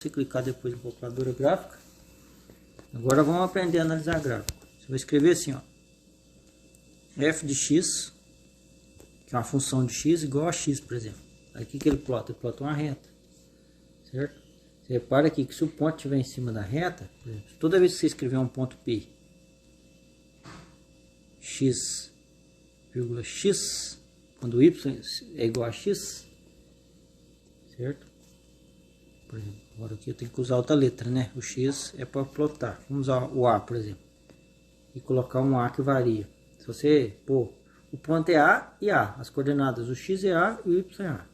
Você clicar depois em calculadora gráfica. Agora vamos aprender a analisar gráfico. Você vai escrever assim, ó, f de x, que é uma função de x igual a x, por exemplo. Aí o que ele plota? Ele plota uma reta, certo? Você repara aqui que se o ponto estiver em cima da reta, por exemplo, toda vez que você escrever um ponto P, x, vírgula x, quando y é igual a x, certo? Por exemplo, agora aqui eu tenho que usar outra letra, né? O x é para plotar. Vamos usar o A, por exemplo. E colocar um A que varia. Se você pôr, o ponto é A e A. As coordenadas, o x é A e o y é A.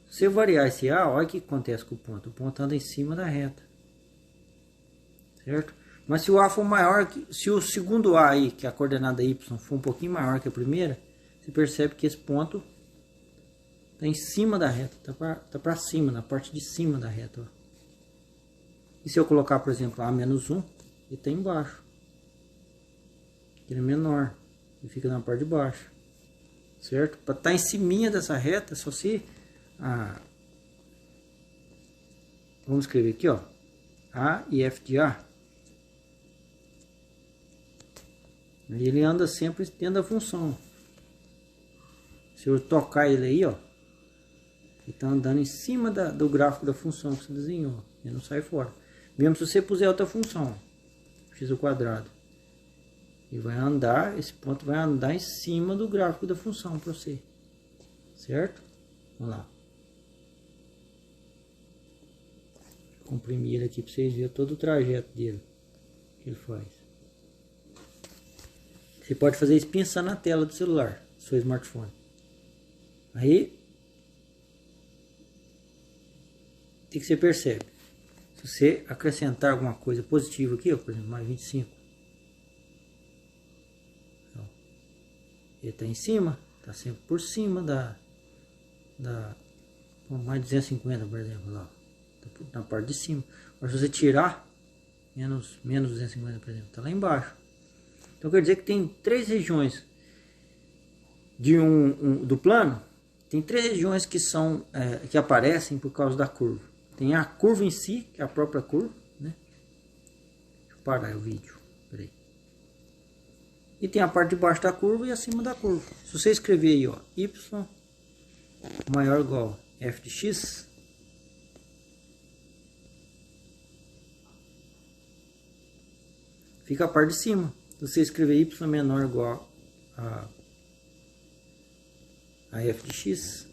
Se você variar esse A, olha o que acontece com o ponto. O ponto anda em cima da reta. Certo? Mas se o A for maior, se o segundo A aí, que é a coordenada y, for um pouquinho maior que a primeira, você percebe que esse ponto está em cima da reta, está para cima, na parte de cima da reta. Ó. E se eu colocar, por exemplo, A menos 1, ele está embaixo. Ele é menor, ele fica na parte de baixo. Certo? Para estar em cima dessa reta, só se... vamos escrever aqui, ó, A e f de A. E ele anda sempre dentro da função. Se eu tocar ele aí, ó, ele está andando em cima do gráfico da função que você desenhou. Ele não sai fora. Mesmo se você puser outra função, x ao quadrado. Ele vai andar, esse ponto vai andar em cima do gráfico da função para você. Certo? Vamos lá. Vou comprimir ele aqui para vocês verem todo o trajeto dele. Que ele faz. Você pode fazer isso pensando na tela do celular, do seu smartphone. Aí, o que você percebe? Se você acrescentar alguma coisa positiva aqui, ó, por exemplo, mais 25. Ó, ele está em cima, está sempre por cima mais 250, por exemplo, lá. Tá na parte de cima. Mas se você tirar, menos 250, por exemplo, está lá embaixo. Então quer dizer que tem três regiões do plano. Tem três regiões que são que aparecem por causa da curva. Tem a curva em si, que é a própria curva, né? Deixa eu parar o vídeo. Peraí. E tem a parte de baixo da curva e acima da curva. Se você escrever aí, ó, y maior ou igual a f de x, fica a parte de cima. Se você escrever y menor ou igual a f de x,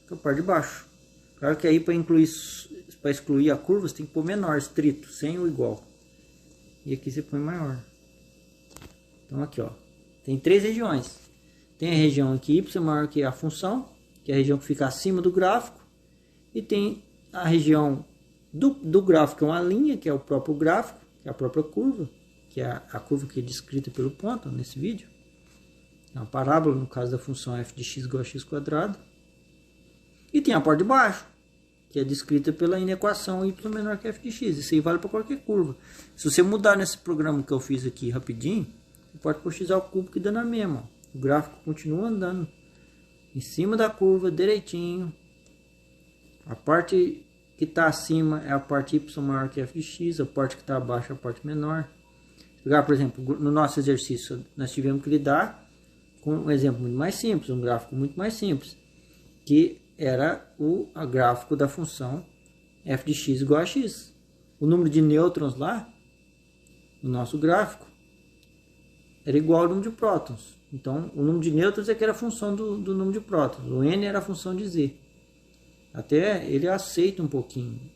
fica a parte de baixo. Claro que aí para excluir a curva você tem que pôr menor, estrito, sem o igual. E aqui você põe maior. Então aqui, ó, tem três regiões. Tem a região em que y é maior que a função, que é a região que fica acima do gráfico. E tem a região do gráfico, que é uma linha, que é o próprio gráfico, que é a própria curva, que é a curva que é descrita pelo ponto nesse vídeo. É uma parábola, no caso da função f de x igual a x quadrado. E tem a parte de baixo, que é descrita pela inequação y menor que f de x. Isso aí vale para qualquer curva. Se você mudar nesse programa que eu fiz aqui rapidinho, você pode pôr x ao cubo que dá na mesma. O gráfico continua andando em cima da curva, direitinho. A parte que está acima é a parte y maior que f de x, a parte que está abaixo é a parte menor. Pegar, por exemplo, no nosso exercício, nós tivemos que lidar com um exemplo muito mais simples, um gráfico muito mais simples, que era o gráfico da função f de x igual a x. O número de nêutrons lá, no nosso gráfico, era igual ao número de prótons. Então, o número de nêutrons é que era a função do número de prótons. O n era a função de z. Até ele aceita um pouquinho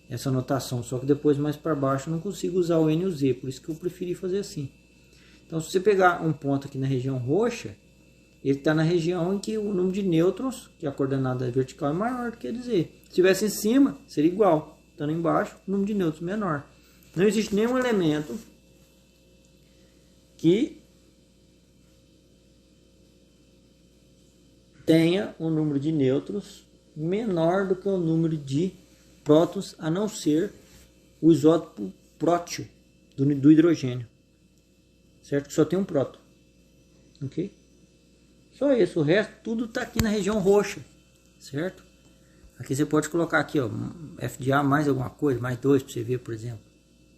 essa notação, só que depois mais para baixo eu não consigo usar o n e o z, por isso que eu preferi fazer assim. Então, se você pegar um ponto aqui na região roxa, ele está na região em que o número de nêutrons, que é a coordenada vertical, é maior do que a de z. Se estivesse em cima, seria igual. Estando embaixo, o número de nêutrons menor. Não existe nenhum elemento que tenha um número de nêutrons menor do que o número de prótons, a não ser o isótopo prótil do hidrogênio. Certo? Que só tem um próton. Ok? Só isso. O resto tudo está aqui na região roxa. Certo? Aqui você pode colocar aqui, ó, FDA mais alguma coisa, mais 2 para você ver, por exemplo.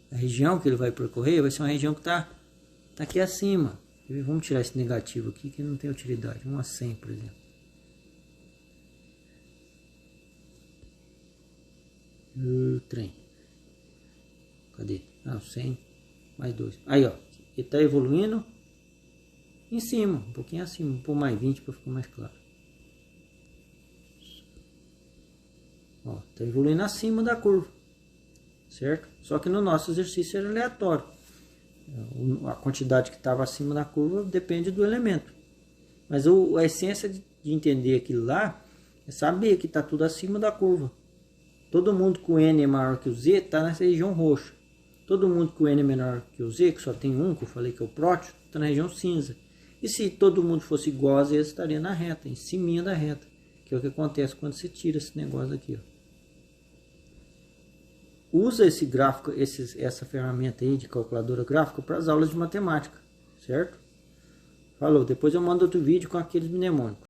A região que ele vai percorrer vai ser uma região que tá aqui acima. Vamos tirar esse negativo aqui que não tem utilidade. 1 a 100, por exemplo. Trem. Cadê? Ah, 100 mais 2. Aí, ó. Ele está evoluindo em cima, um pouquinho acima. Vou pôr mais 20 para ficar mais claro. Ó, está evoluindo acima da curva. Certo? Só que no nosso exercício era aleatório. A quantidade que estava acima da curva depende do elemento. Mas a essência de entender aquilo lá é saber que está tudo acima da curva. Todo mundo com N é maior que o Z está nessa região roxa. Todo mundo com N é menor que o Z, que só tem um, que eu falei que é o prótio, está na região cinza. E se todo mundo fosse igual a Z, estaria na reta, em cima da reta. Que é o que acontece quando você tira esse negócio aqui, ó. Usa esse gráfico, essa ferramenta aí de calculadora gráfica para as aulas de matemática, certo? Falou, depois eu mando outro vídeo com aqueles mnemônicos.